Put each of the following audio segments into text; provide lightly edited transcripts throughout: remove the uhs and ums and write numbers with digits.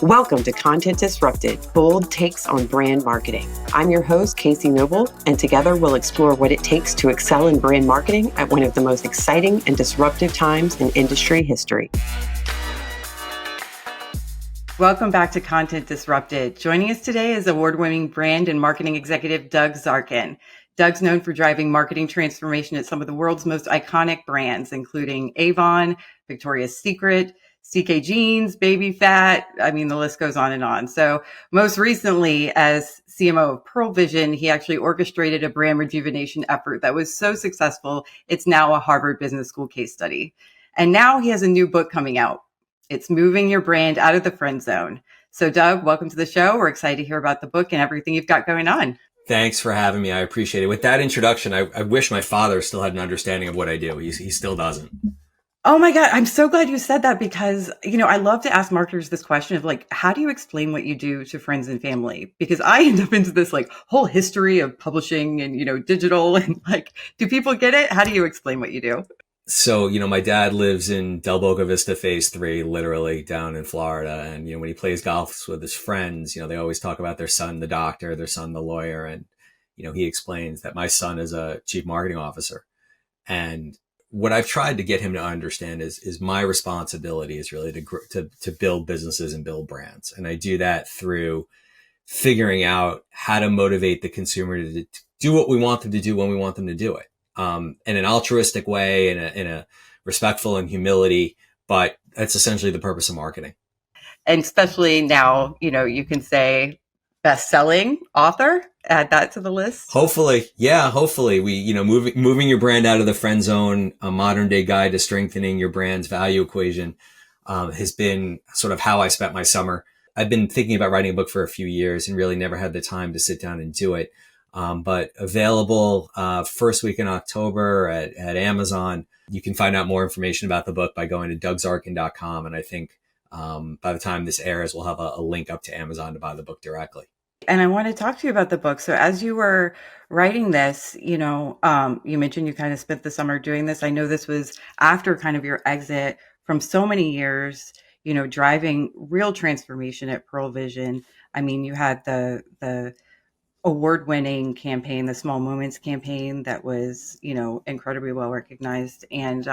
Welcome to Content Disrupted, bold takes on brand marketing. I'm your host, Casey Noble, and together we'll explore what it takes to excel in brand marketing at one of the most exciting and disruptive times in industry history. Welcome back to Content Disrupted. Joining us today is award-winning brand and marketing executive Doug Zarkin. Doug's known for driving marketing transformation at some of the world's most iconic brands, including Avon, Victoria's Secret, CK Jeans, Baby Fat. I mean, the list goes on and on. So most recently, as CMO of Pearl Vision, he actually orchestrated a brand rejuvenation effort that was so successful, it's now a Harvard Business School case study. And now he has a new book coming out. It's Moving Your Brand Out of the Friend Zone. So Doug, welcome to the show. We're excited to hear about the book and everything you've got going on. Thanks for having me. I appreciate it. With that introduction, I wish my father still had an understanding of what I do. He still doesn't. Oh my God. I'm so glad you said that because, I love to ask marketers this question of how do you explain what you do to friends and family? Because I end up into this whole history of publishing and, digital and do people get it? How do you explain what you do? So, my dad lives in Del Boca Vista Phase 3, literally down in Florida. And, when he plays golf with his friends, they always talk about their son, the doctor, their son, the lawyer. And, he explains that my son is a chief marketing officer. And what I've tried to get him to understand is my responsibility is really to build businesses and build brands. And I do that through figuring out how to motivate the consumer to do what we want them to do when we want them to do it. In an altruistic way, in a respectful and humility, but that's essentially the purpose of marketing. And especially now, you can say best-selling author, add that to the list. Hopefully. Yeah. Hopefully we, moving your brand out of the friend zone, a modern day guide to strengthening your brand's value equation, has been sort of how I spent my summer. I've been thinking about writing a book for a few years and really never had the time to sit down and do it. But available, first week in October at Amazon. You can find out more information about the book by going to dougzarkin.com. And I think, by the time this airs, we'll have a link up to Amazon to buy the book directly. And I want to talk to you about the book. So as you were writing this, you mentioned you kind of spent the summer doing this. I know this was after kind of your exit from so many years, driving real transformation at Pearl Vision. I mean, you had the award-winning campaign, the Small Moments campaign that was, incredibly well recognized. And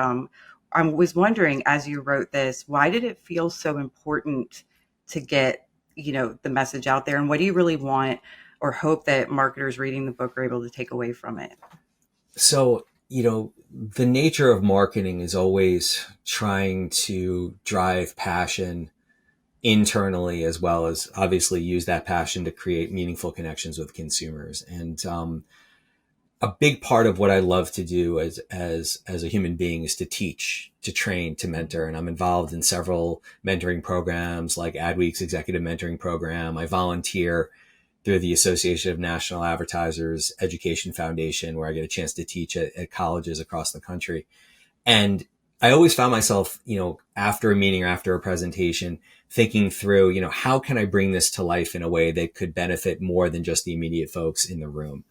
I was wondering, as you wrote this, why did it feel so important to get, the message out there? And what do you really want or hope that marketers reading the book are able to take away from it? So, the nature of marketing is always trying to drive passion internally, as well as obviously use that passion to create meaningful connections with consumers. And a big part of what I love to do as a human being is to teach, to train, to mentor. And I'm involved in several mentoring programs like Adweek's Executive Mentoring Program. I volunteer through the Association of National Advertisers Education Foundation, where I get a chance to teach at colleges across the country. And I always found myself, after a meeting or after a presentation, thinking through, how can I bring this to life in a way that could benefit more than just the immediate folks in the room?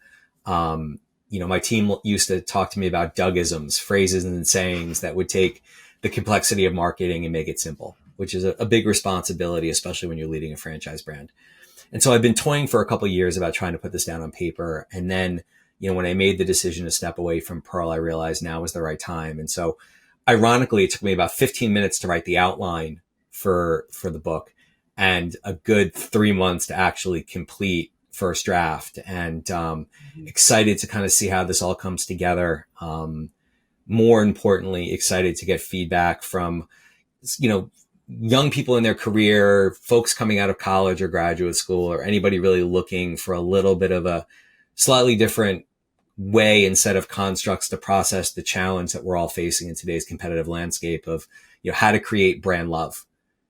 My team used to talk to me about Dougisms, phrases and sayings that would take the complexity of marketing and make it simple, which is a big responsibility, especially when you're leading a franchise brand. And so I've been toying for a couple of years about trying to put this down on paper. And then, when I made the decision to step away from Pearl, I realized now was the right time. And so ironically, it took me about 15 minutes to write the outline for the book and a good 3 months to actually complete first draft, and excited to kind of see how this all comes together. More importantly, excited to get feedback from, young people in their career, folks coming out of college or graduate school, or anybody really looking for a little bit of a slightly different way and set of constructs to process the challenge that we're all facing in today's competitive landscape of, how to create brand love.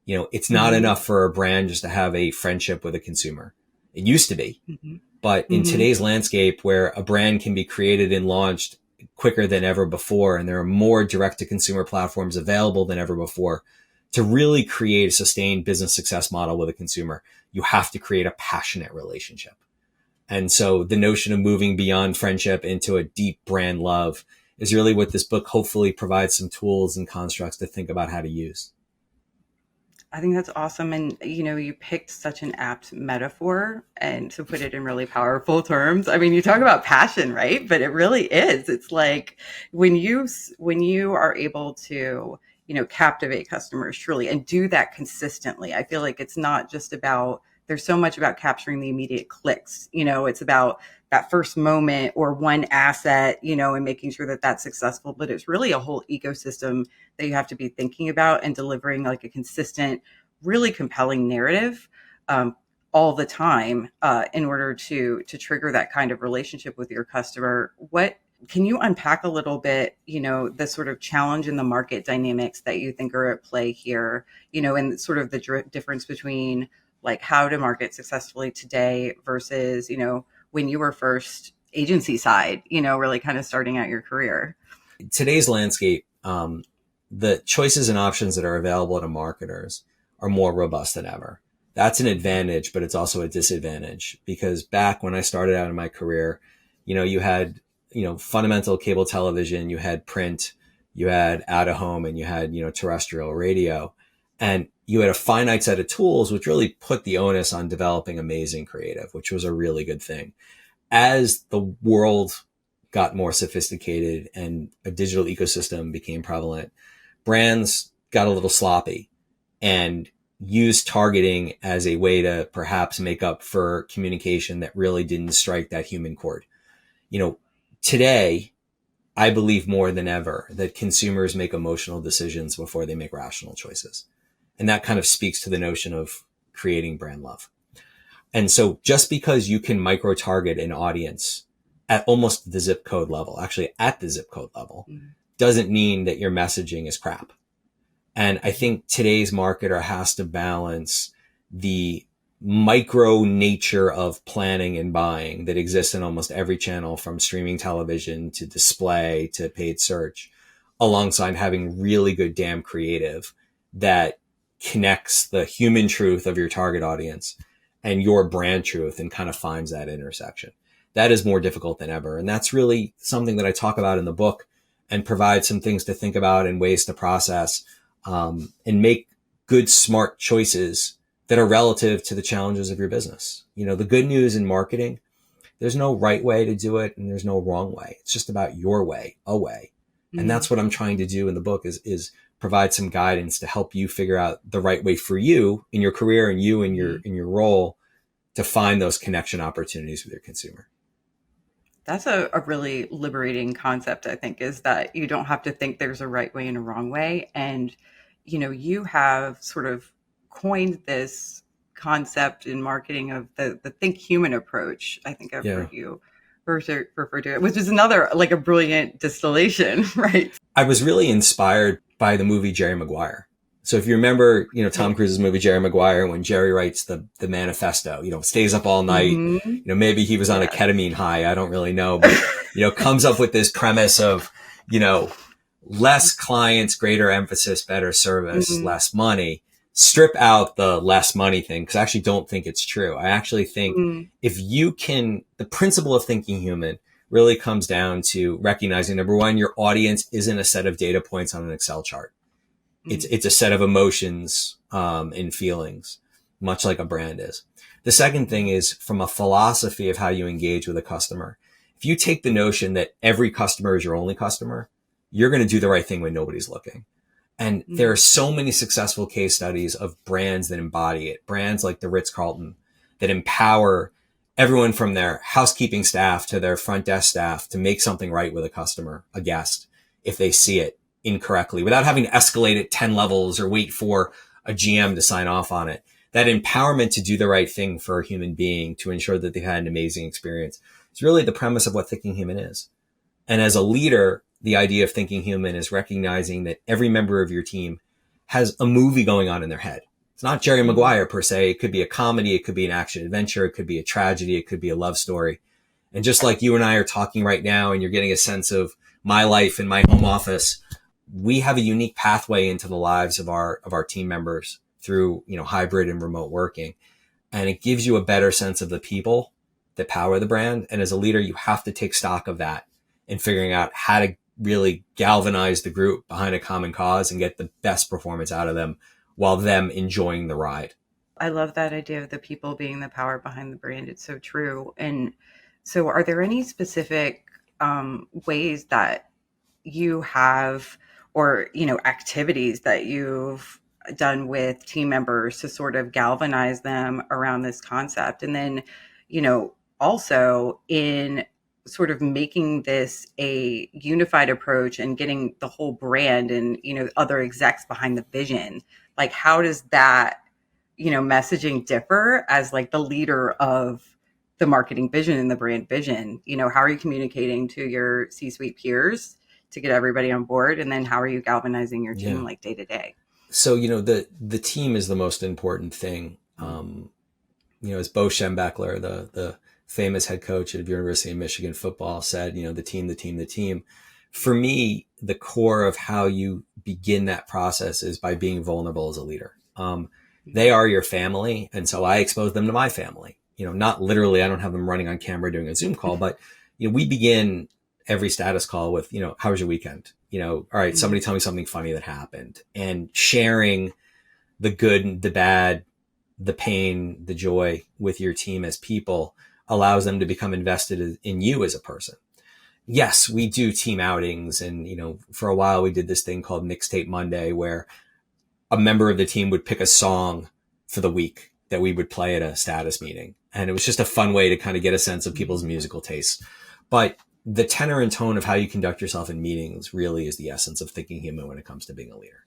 It's not enough for a brand just to have a friendship with a consumer. It used to be, but in today's landscape where a brand can be created and launched quicker than ever before, and there are more direct to consumer platforms available than ever before, to really create a sustained business success model with a consumer, you have to create a passionate relationship. And so the notion of moving beyond friendship into a deep brand love is really what this book hopefully provides some tools and constructs to think about how to use. I think that's awesome. And, you picked such an apt metaphor and to put it in really powerful terms. I mean, you talk about passion, right? But it really is. It's like when you are able to, captivate customers truly and do that consistently. I feel like it's not just about, there's so much about capturing the immediate clicks. It's about that first moment or one asset, and making sure that that's successful. But it's really a whole ecosystem that you have to be thinking about and delivering like a consistent, really compelling narrative all the time in order to trigger that kind of relationship with your customer. What can you unpack a little bit, the sort of challenge in the market dynamics that you think are at play here, and sort of the difference between like how to market successfully today versus, when you were first agency side, really kind of starting out your career? Today's landscape, the choices and options that are available to marketers are more robust than ever. That's an advantage, but it's also a disadvantage because back when I started out in my career, you had, fundamental cable television, you had print, you had out of home, and you had, terrestrial radio. And you had a finite set of tools, which really put the onus on developing amazing creative, which was a really good thing. As the world got more sophisticated and a digital ecosystem became prevalent, brands got a little sloppy and used targeting as a way to perhaps make up for communication that really didn't strike that human chord. Today, I believe more than ever that consumers make emotional decisions before they make rational choices. And that kind of speaks to the notion of creating brand love. And so just because you can micro target an audience at almost the zip code level, actually at the zip code level, doesn't mean that your messaging is crap. And I think today's marketer has to balance the micro nature of planning and buying that exists in almost every channel, from streaming television to display to paid search, alongside having really good damn creative that connects the human truth of your target audience and your brand truth and kind of finds that intersection. That is more difficult than ever. And that's really something that I talk about in the book and provide some things to think about and ways to process, and make good, smart choices that are relative to the challenges of your business. The good news in marketing, there's no right way to do it and there's no wrong way. It's just about your way, a way. And that's what I'm trying to do in the book is provide some guidance to help you figure out the right way for you in your career and you in your role to find those connection opportunities with your consumer. That's a really liberating concept, I think, is that you don't have to think there's a right way and a wrong way. And, you have sort of coined this concept in marketing of the think human approach. I think I've heard you refer to it, which is another like a brilliant distillation, right? I was really inspired by the movie Jerry Maguire. So if you remember, Tom Cruise's movie Jerry Maguire, when Jerry writes the manifesto, stays up all night, maybe he was on a ketamine high. I don't really know, but, comes up with this premise of, less clients, greater emphasis, better service, less money. Strip out the less money thing, because I actually don't think it's true. I actually think if you can, the principle of thinking human really comes down to recognizing, number one, your audience isn't a set of data points on an Excel chart. It's a set of emotions and feelings, much like a brand is. The second thing is from a philosophy of how you engage with a customer. If you take the notion that every customer is your only customer, you're going to do the right thing when nobody's looking. And there are so many successful case studies of brands that embody it. Brands like the Ritz-Carlton that empower everyone from their housekeeping staff to their front desk staff to make something right with a customer, a guest, if they see it incorrectly, without having to escalate it 10 levels or wait for a GM to sign off on it. That empowerment to do the right thing for a human being to ensure that they've had an amazing experience is really the premise of what thinking human is. And as a leader, the idea of thinking human is recognizing that every member of your team has a movie going on in their head. It's not Jerry Maguire per se. It could be a comedy. It could be an action adventure. It could be a tragedy. It could be a love story. And just like you and I are talking right now and you're getting a sense of my life in my home office, we have a unique pathway into the lives of our team members through, hybrid and remote working. And it gives you a better sense of the people that power the brand. And as a leader, you have to take stock of that and figuring out how to really galvanize the group behind a common cause and get the best performance out of them while them enjoying the ride. I love that idea of the people being the power behind the brand. It's so true. And so are there any specific ways that you have, or, activities that you've done with team members to sort of galvanize them around this concept? And then, also in sort of making this a unified approach and getting the whole brand and, other execs behind the vision, like how does that, messaging differ as like the leader of the marketing vision and the brand vision? How are you communicating to your C-suite peers to get everybody on board? And then how are you galvanizing your team like day to day? So, the team is the most important thing. As Bo Schembechler, the famous head coach at University of Michigan football said, the team, the team, the team. For me, the core of how you begin that process is by being vulnerable as a leader. They are your family. And so I expose them to my family, not literally, I don't have them running on camera doing a Zoom call, but, we begin every status call with, how was your weekend? All right, somebody tell me something funny that happened, and sharing the good, the bad, the pain, the joy with your team as people allows them to become invested in you as a person. Yes, we do team outings. And, for a while we did this thing called Mixtape Monday, where a member of the team would pick a song for the week that we would play at a status meeting. And it was just a fun way to kind of get a sense of people's musical tastes. But the tenor and tone of how you conduct yourself in meetings really is the essence of thinking human when it comes to being a leader.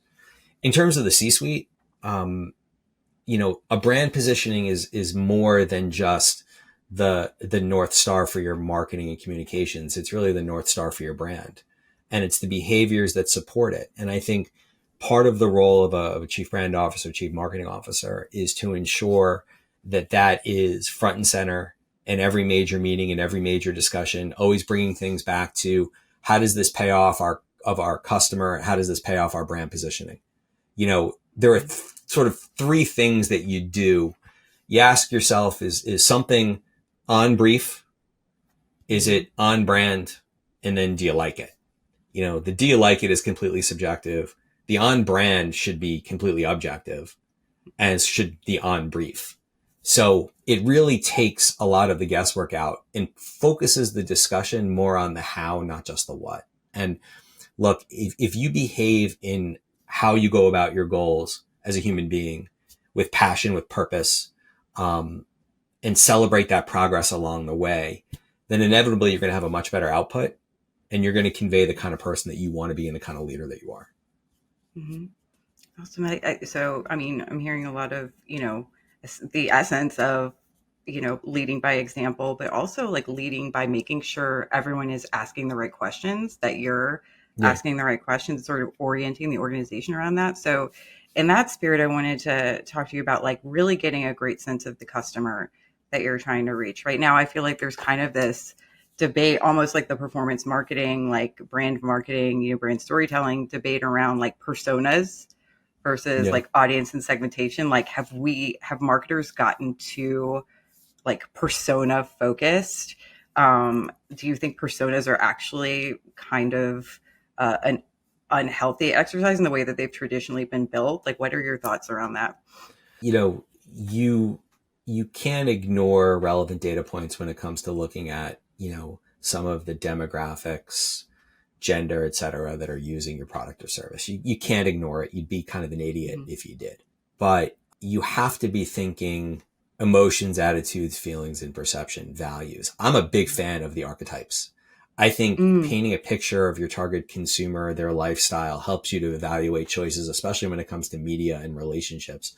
In terms of the C-suite, a brand positioning is more than just the North Star for your marketing and communications. It's really the North Star for your brand. And it's the behaviors that support it. And I think part of the role of a chief brand officer, chief marketing officer, is to ensure that is front and center in every major meeting and every major discussion, always bringing things back to how does this pay off our customer? How does this pay off our brand positioning? There are sort of three things that you do. You ask yourself, is something on brief? Is it on brand? And then do you like it? The do you like it is completely subjective. The on brand should be completely objective, as should the on brief. So it really takes a lot of the guesswork out and focuses the discussion more on the how, not just the what. And look, if you behave in how you go about your goals as a human being with passion, with purpose, and celebrate that progress along the way, then inevitably you're going to have a much better output, and you're going to convey the kind of person that you want to be and the kind of leader that you are. Mm-hmm. Awesome. I'm hearing a lot of, the essence of, leading by example, but also like leading by making sure everyone is asking the right questions, that you're asking the right questions, sort of orienting the organization around that. So in that spirit, I wanted to talk to you about like really getting a great sense of the customer that you're trying to reach. Right now, I feel like there's kind of this debate, almost like the performance marketing, like brand marketing, brand storytelling debate around like personas versus like audience and segmentation. Like have marketers gotten too like persona focused? Do you think personas are actually kind of an unhealthy exercise in the way that they've traditionally been built? Like, what are your thoughts around that? You can't ignore relevant data points when it comes to looking at, some of the demographics, gender, et cetera, that are using your product or service. You can't ignore it. You'd be kind of an idiot if you did. But you have to be thinking emotions, attitudes, feelings, and perception, values. I'm a big fan of the archetypes. I think painting a picture of your target consumer, their lifestyle, helps you to evaluate choices, especially when it comes to media and relationships,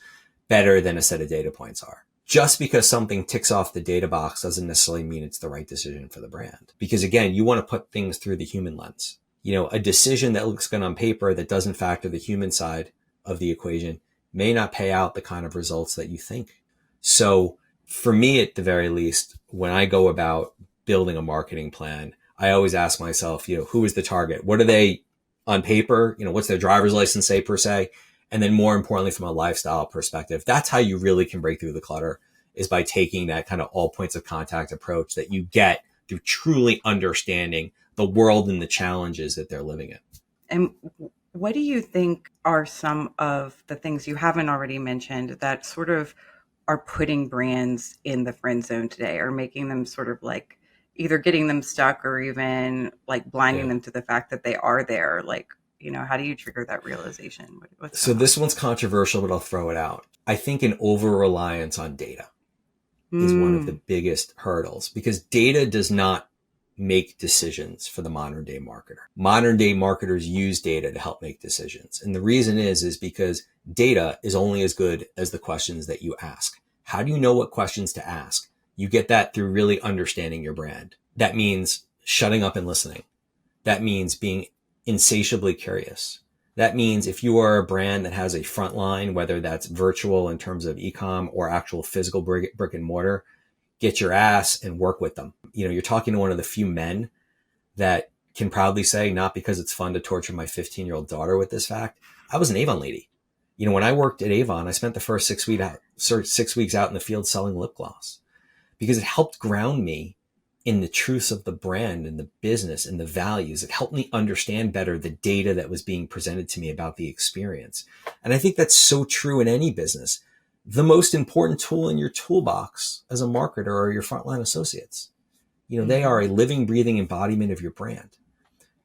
better than a set of data points are. Just because something ticks off the data box doesn't necessarily mean it's the right decision for the brand. Because again, you want to put things through the human lens. A decision that looks good on paper that doesn't factor the human side of the equation may not pay out the kind of results that you think. So for me, at the very least, when I go about building a marketing plan, I always ask myself, who is the target? What are they on paper? What's their driver's license say per se? And then more importantly, from a lifestyle perspective, that's how you really can break through the clutter, is by taking that kind of all points of contact approach that you get through truly understanding the world and the challenges that they're living in. And What do you think are some of the things you haven't already mentioned that sort of are putting brands in the friend zone today, or making them sort of like either getting them stuck or even like blinding Yeah. them to the fact that they are there? Like, how do you trigger that realization? What's So going on? this one's controversial, but I'll throw it out. I think an over-reliance on data is one of the Mm, biggest hurdles because data does not make decisions for the modern day marketer. Modern day marketers use data to help make decisions. And the reason is because data is only as good as the questions that you ask. How do you know what questions to ask? You get that through really understanding your brand. That means shutting up and listening. That means being insatiably curious. That means if you are a brand that has a front line, whether that's virtual in terms of e-com or actual physical brick and mortar, get your ass and work with them. You're talking to one of the few men that can proudly say, not because it's fun to torture my 15-year-old daughter with this fact, I was an Avon lady. When I worked at Avon, I spent the first 6 weeks out in the field selling lip gloss because it helped ground me in the truths of the brand and the business and the values. It helped me understand better the data that was being presented to me about the experience. And I think that's so true in any business. The most important tool in your toolbox as a marketer are your frontline associates. They are mhm. a living, breathing embodiment of your brand.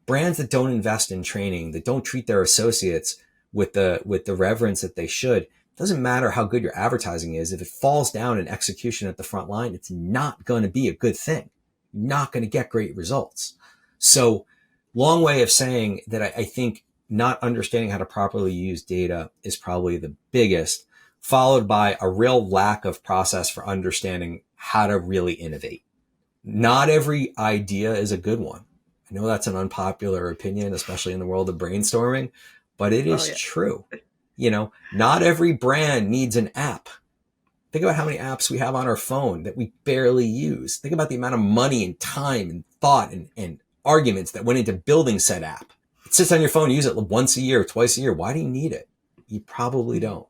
Brands that don't invest in training, that don't treat their associates with the reverence that they should, it doesn't matter how good your advertising is. If it falls down in execution at the front line, it's not going to be a good thing. You're not going to get great results. So long way of saying that I think not understanding how to properly use data is probably the biggest, followed by a real lack of process for understanding how to really innovate. Not every idea is a good one. I know that's an unpopular opinion, especially in the world of brainstorming, but it Oh is yeah. true. Not every brand needs an app. Think about how many apps we have on our phone that we barely use. Think about the amount of money and time and thought and arguments that went into building said app. It sits on your phone, you use it once a year, twice a year. Why do you need it? You probably Mhm. don't.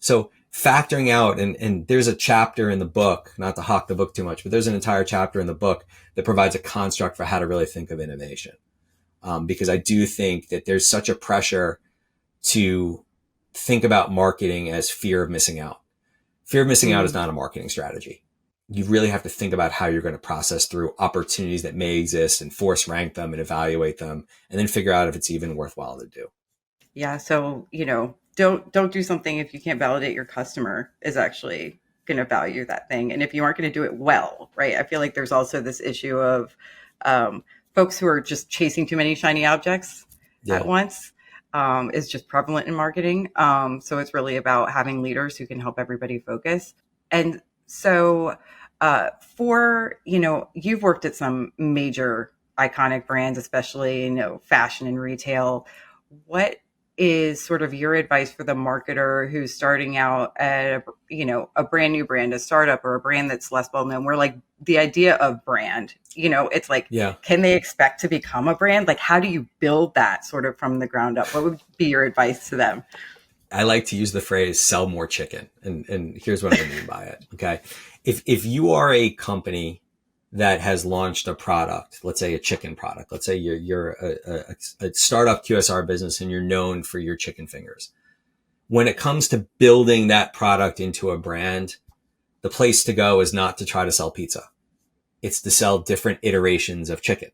So factoring out, and there's a chapter in the book, not to hawk the book too much, but there's an entire chapter in the book that provides a construct for how to really think of innovation. Because I do think that there's such a pressure to think about marketing as fear of missing out. Fear of missing out is Mm. not a marketing strategy. You really have to think about how you're going to process through opportunities that may exist and force rank them and evaluate them and then figure out if it's even worthwhile to do. Yeah. So, don't do something if you can't validate your customer is actually going to value that thing. And if you aren't going to do it well, right? I feel like there's also this issue of folks who are just chasing too many shiny objects at Yeah. once, is just prevalent in marketing. So it's really about having leaders who can help everybody focus. And so, you've worked at some major iconic brands, especially, fashion and retail. What is sort of your advice for the marketer who's starting out at a brand new brand, a startup, or a brand that's less well known, where like the idea of brand, it's like, Yeah. can they expect to become a brand? Like, how do you build that sort of from the ground up? What would be your advice to them? I like to use the phrase sell more chicken. And here's what I mean by it. Okay. If you are a company that has launched a product, let's say a chicken product, let's say you're a startup QSR business and you're known for your chicken fingers. When it comes to building that product into a brand, the place to go is not to try to sell pizza. It's to sell different iterations of chicken.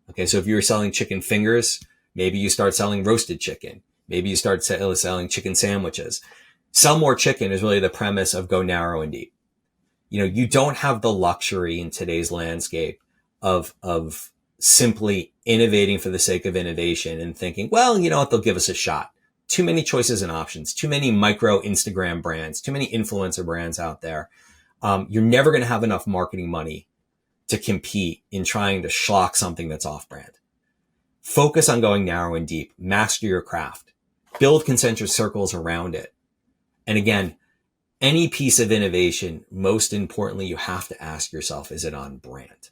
Okay. So if you were selling chicken fingers, maybe you start selling roasted chicken. Maybe you start selling chicken sandwiches. Sell more chicken is really the premise of go narrow and deep. You don't have the luxury in today's landscape of simply innovating for the sake of innovation and thinking, well, you know what, they'll give us a shot. Too many choices and options, too many micro Instagram brands, too many influencer brands out there. You're never going to have enough marketing money to compete in trying to schlock something that's off brand. Focus on going narrow and deep, master your craft, build concentric circles around it. And again, any piece of innovation, most importantly, you have to ask yourself, is it on brand?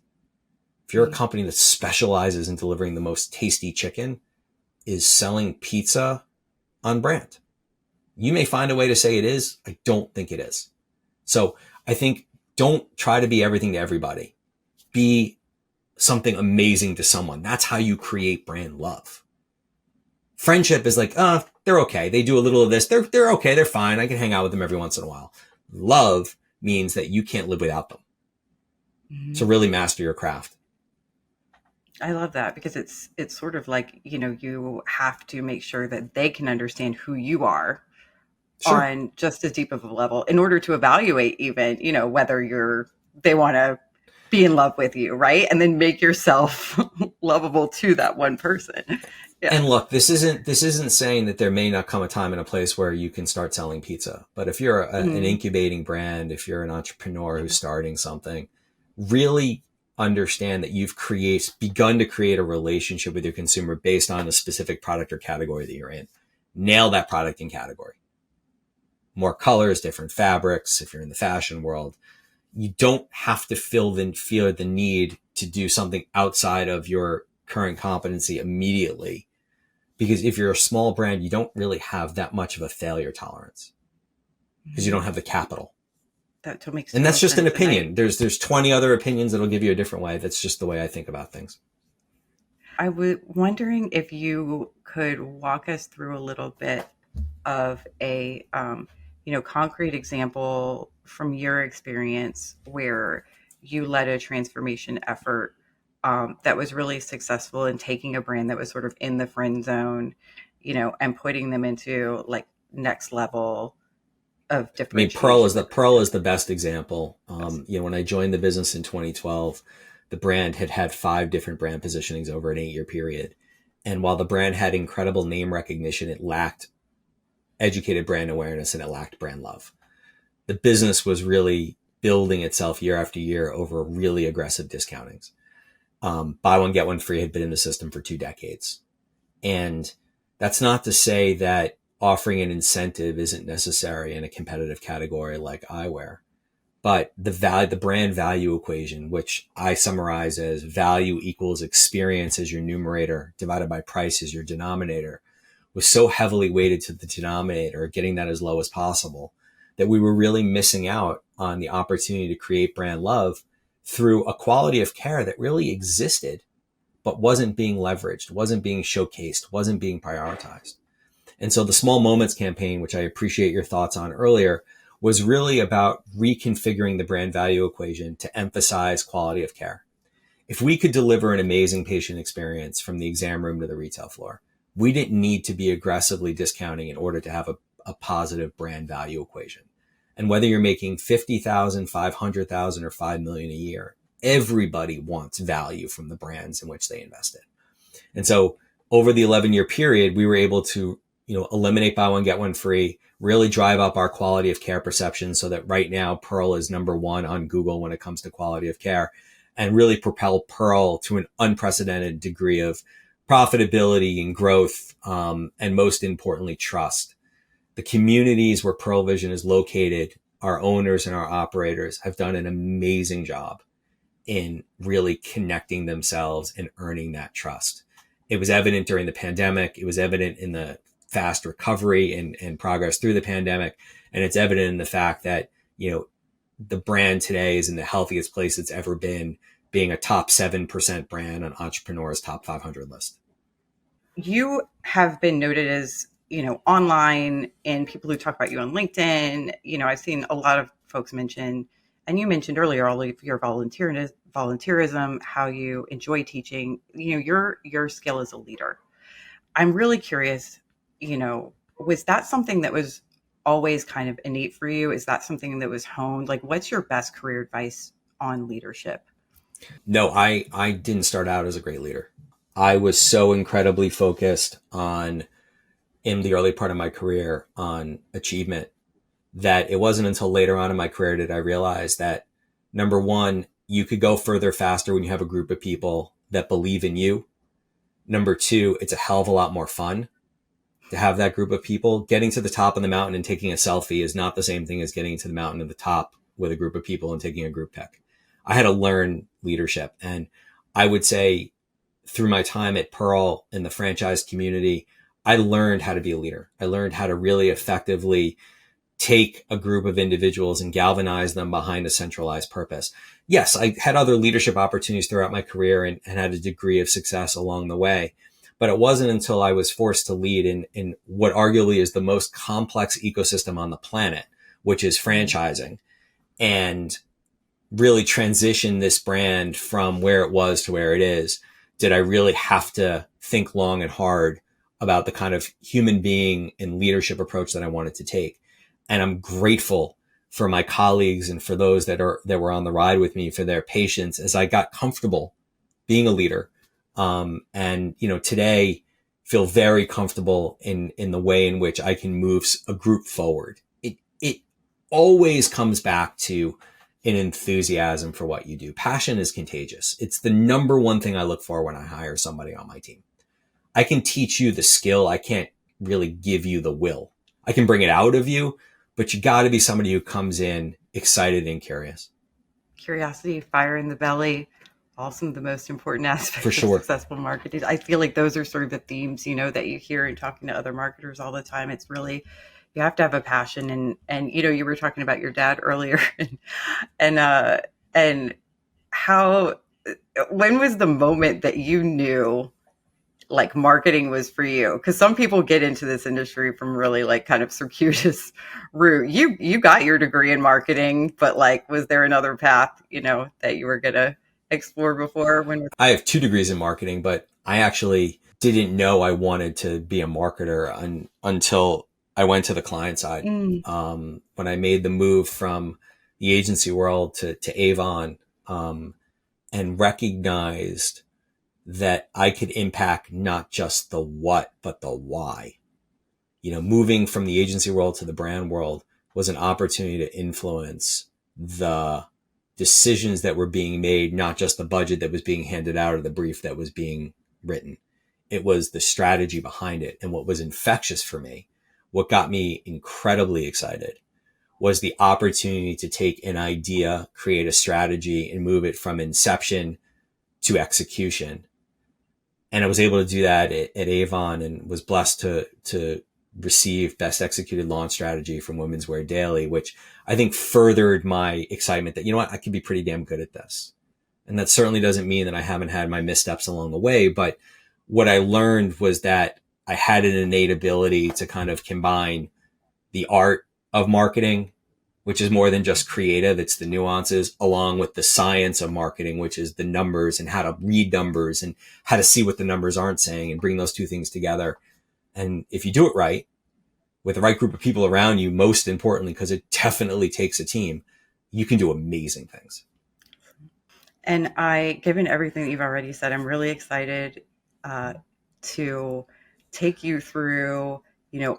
If you're a Mm. company that specializes in delivering the most tasty chicken, is selling pizza on brand? You may find a way to say it is. I don't think it is. So I think don't try to be everything to everybody. Be something amazing to someone. That's how you create brand love. Friendship is like, they're okay. They do a little of this. They're okay. They're fine. I can hang out with them every once in a while. Love means that you can't live without them. Mm-hmm. So really master your craft. I love that, because it's sort of like, you have to make sure that they can understand who you are Sure. on just as deep of a level in order to evaluate even, whether they want to be in love with you, right? And then make yourself lovable to that one person. Yeah. And look, this isn't saying that there may not come a time and a place where you can start selling pizza. But if you're an incubating brand, if you're an entrepreneur who's starting something, really understand that you've begun to create a relationship with your consumer based on the specific product or category that you're in. Nail that product and category. More colors, different fabrics. If you're in the fashion world, you don't have to feel the need to do something outside of your current competency immediately. Because if you're a small brand, you don't really have that much of a failure tolerance because you don't have the capital. That makes and that's just an opinion. There's 20 other opinions that'll give you a different way. That's just the way I think about things. I was wondering if you could walk us through a little bit of a, concrete example from your experience where you led a transformation effort that was really successful in taking a brand that was sort of in the friend zone, and putting them into like next level of differentiation. Pearl is the best example. When I joined the business in 2012, the brand had 5 different brand positionings over an 8-year period. And while the brand had incredible name recognition, it lacked educated brand awareness and it lacked brand love. The business was really building itself year after year over really aggressive discountings. Buy one, get one free had been in the system for 2 decades. And that's not to say that offering an incentive isn't necessary in a competitive category like eyewear, but the brand value equation, which I summarize as value equals experience as your numerator divided by price as your denominator, was so heavily weighted to the denominator, getting that as low as possible, that we were really missing out on the opportunity to create brand love through a quality of care that really existed, but wasn't being leveraged, wasn't being showcased, wasn't being prioritized. And so the Small Moments campaign, which I appreciate your thoughts on earlier, was really about reconfiguring the brand value equation to emphasize quality of care. If we could deliver an amazing patient experience from the exam room to the retail floor, we didn't need to be aggressively discounting in order to have a positive brand value equation. And whether you're making 50,000, 500,000, or 5 million a year, everybody wants value from the brands in which they invested. And so over the 11-year period, we were able to eliminate buy one, get one free, really drive up our quality of care perception so that right now Pearl is number 1 on Google when it comes to quality of care, and really propel Pearl to an unprecedented degree of profitability and growth, and most importantly, trust. The communities where Pearl Vision is located, our owners and our operators have done an amazing job in really connecting themselves and earning that trust. It was evident during the pandemic. It was evident in the fast recovery and progress through the pandemic. And it's evident in the fact that, the brand today is in the healthiest place it's ever been, being a top 7% brand on Entrepreneur's top 500 list. You have been noted as, online, and people who talk about you on LinkedIn. I've seen a lot of folks mention, and you mentioned earlier, all of your volunteerism, how you enjoy teaching, your skill as a leader. I'm really curious, was that something that was always kind of innate for you? Is that something that was honed? Like, what's your best career advice on leadership? No, I didn't start out as a great leader. I was so incredibly focused on, in the early part of my career, on achievement, that it wasn't until later on in my career did I realize that, number one, you could go further faster when you have a group of people that believe in you. Number two, it's a hell of a lot more fun to have that group of people. Getting to the top of the mountain and taking a selfie is not the same thing as getting to the mountain at the top with a group of people and taking a group pic. I had to learn leadership. And I would say through my time at Pearl in the franchise community, I learned how to be a leader. I learned how to really effectively take a group of individuals and galvanize them behind a centralized purpose. Yes, I had other leadership opportunities throughout my career and had a degree of success along the way. But it wasn't until I was forced to lead in what arguably is the most complex ecosystem on the planet, which is franchising, and really transition this brand from where it was to where it is, did I really have to think long and hard about the kind of human being and leadership approach that I wanted to take. And I'm grateful for my colleagues and for those that were on the ride with me for their patience as I got comfortable being a leader. And, today feel very comfortable in the way in which I can move a group forward. It always comes back to an enthusiasm for what you do. Passion is contagious. It's the number one thing I look for when I hire somebody on my team. I can teach you the skill. I can't really give you the will. I can bring it out of you, but you got to be somebody who comes in excited and curious. Curiosity, fire in the belly, also the most important aspect For sure. of successful marketing. I feel like those are sort of the themes, that you hear in talking to other marketers all the time. It's really, you have to have a passion, and you were talking about your dad earlier, and how, when was the moment that you knew like marketing was for you? Because some people get into this industry from really like kind of circuitous route. You got your degree in marketing, but like, was there another path, that you were gonna explore before? I have 2 degrees in marketing, but I actually didn't know I wanted to be a marketer until I went to the client side. When I made the move from the agency world to Avon, and recognized that I could impact not just the what, but the why. Moving from the agency world to the brand world was an opportunity to influence the decisions that were being made, not just the budget that was being handed out or the brief that was being written. It was the strategy behind it. And what was infectious for me, what got me incredibly excited, was the opportunity to take an idea, create a strategy, and move it from inception to execution. And I was able to do that at Avon, and was blessed to receive Best Executed Launch Strategy from Women's Wear Daily, which I think furthered my excitement that, I could be pretty damn good at this. And that certainly doesn't mean that I haven't had my missteps along the way. But what I learned was that I had an innate ability to kind of combine the art of marketing, which is more than just creative. It's the nuances, along with the science of marketing, which is the numbers and how to read numbers and how to see what the numbers aren't saying, and bring those 2 things together. And if you do it right, with the right group of people around you, most importantly, because it definitely takes a team, you can do amazing things. And given everything that you've already said, I'm really excited to take you through,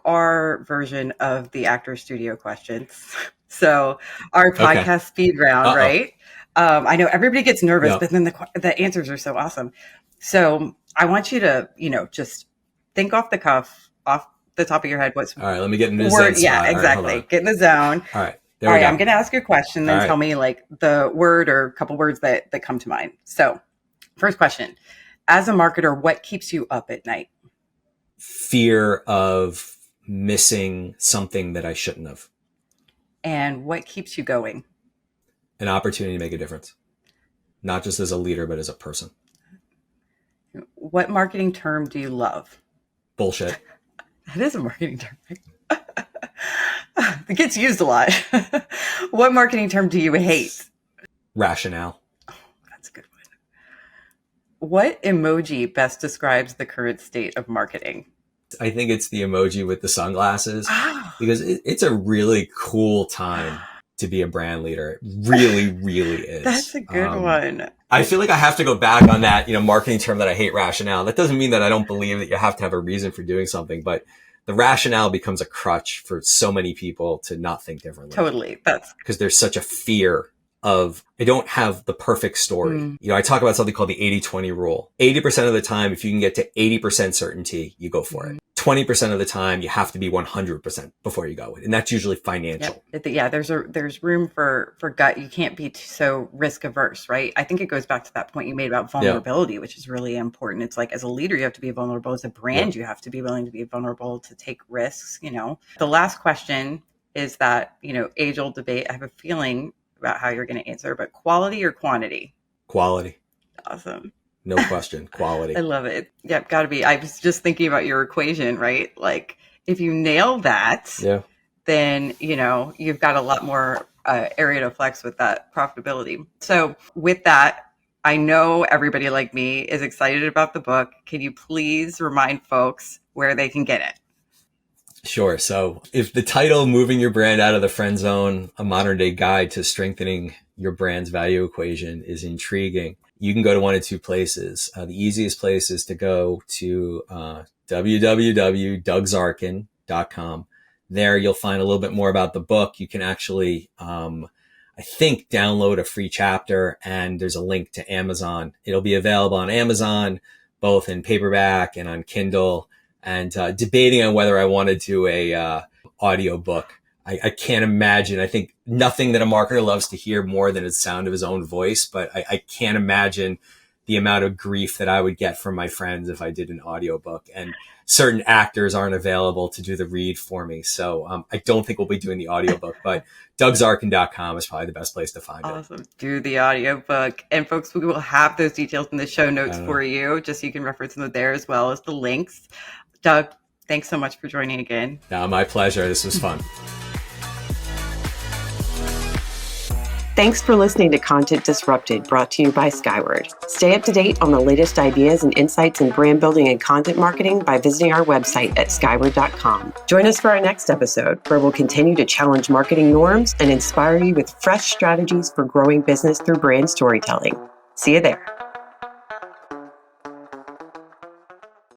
our version of the Actor Studio questions. So our podcast speed round, right? I know everybody gets nervous, but then the answers are so awesome. So I want you to, just think off the cuff, off the top of your head. All right, let me get in the zone. Yeah, exactly. Right, get in the zone. All right. All right, I'm going to ask you a question, then tell me like the word or a couple words that come to mind. So first question, as a marketer, what keeps you up at night? Fear of missing something that I shouldn't have. And what keeps you going? An opportunity to make a difference, not just as a leader, but as a person. What marketing term do you love? Bullshit. That is a marketing term. It gets used a lot. What marketing term do you hate? Rationale. Oh, that's a good one. What emoji best describes the current state of marketing? I think it's the emoji with the sunglasses, because it's a really cool time to be a brand leader. It really, really is. That's a good one. I feel like I have to go back on that, marketing term that I hate, rationale. That doesn't mean that I don't believe that you have to have a reason for doing something, but the rationale becomes a crutch for so many people to not think differently. Totally. Because there's such a fear of, I don't have the perfect story. I talk about something called the 80-20 rule. 80% of the time, if you can get to 80% certainty, you go for it. 20% of the time, you have to be 100% before you go. And that's usually financial. Yep. Yeah, there's room for gut. You can't be so risk averse, right? I think it goes back to that point you made about vulnerability, which is really important. It's like, as a leader, you have to be vulnerable. As a brand, you have to be willing to be vulnerable, to take risks, The last question is that, age-old debate. I have a feeling about how you're going to answer, but quality or quantity? Quality. Awesome. No question. Quality. I love it. Yep, got to be. I was just thinking about your equation, right? Like if you nail that, Yeah. then, you've got a lot more area to flex with that profitability. So with that, I know everybody like me is excited about the book. Can you please remind folks where they can get it? Sure. So if the title, Moving Your Brand Out of the Friend Zone, a modern day guide to strengthening your brand's value equation, is intriguing, you can go to one of two places. The easiest place is to go to www.dougzarkin.com. There you'll find a little bit more about the book. You can actually, I think, download a free chapter, and there's a link to Amazon. It'll be available on Amazon, both in paperback and on Kindle. And debating on whether I want to do a audio book. I can't imagine. I think nothing that a marketer loves to hear more than the sound of his own voice, but I can't imagine the amount of grief that I would get from my friends if I did an audio book. And certain actors aren't available to do the read for me. So I don't think we'll be doing the audiobook, but DougZarkin.com is probably the best place to find it. Awesome. Do the audiobook. And folks, we will have those details in the show notes for you, just so you can reference them there as well as the links. Doug, thanks so much for joining again. No, my pleasure. This was fun. Thanks for listening to Content Disrupted, brought to you by Skyward. Stay up to date on the latest ideas and insights in brand building and content marketing by visiting our website at skyward.com. Join us for our next episode, where we'll continue to challenge marketing norms and inspire you with fresh strategies for growing business through brand storytelling. See you there.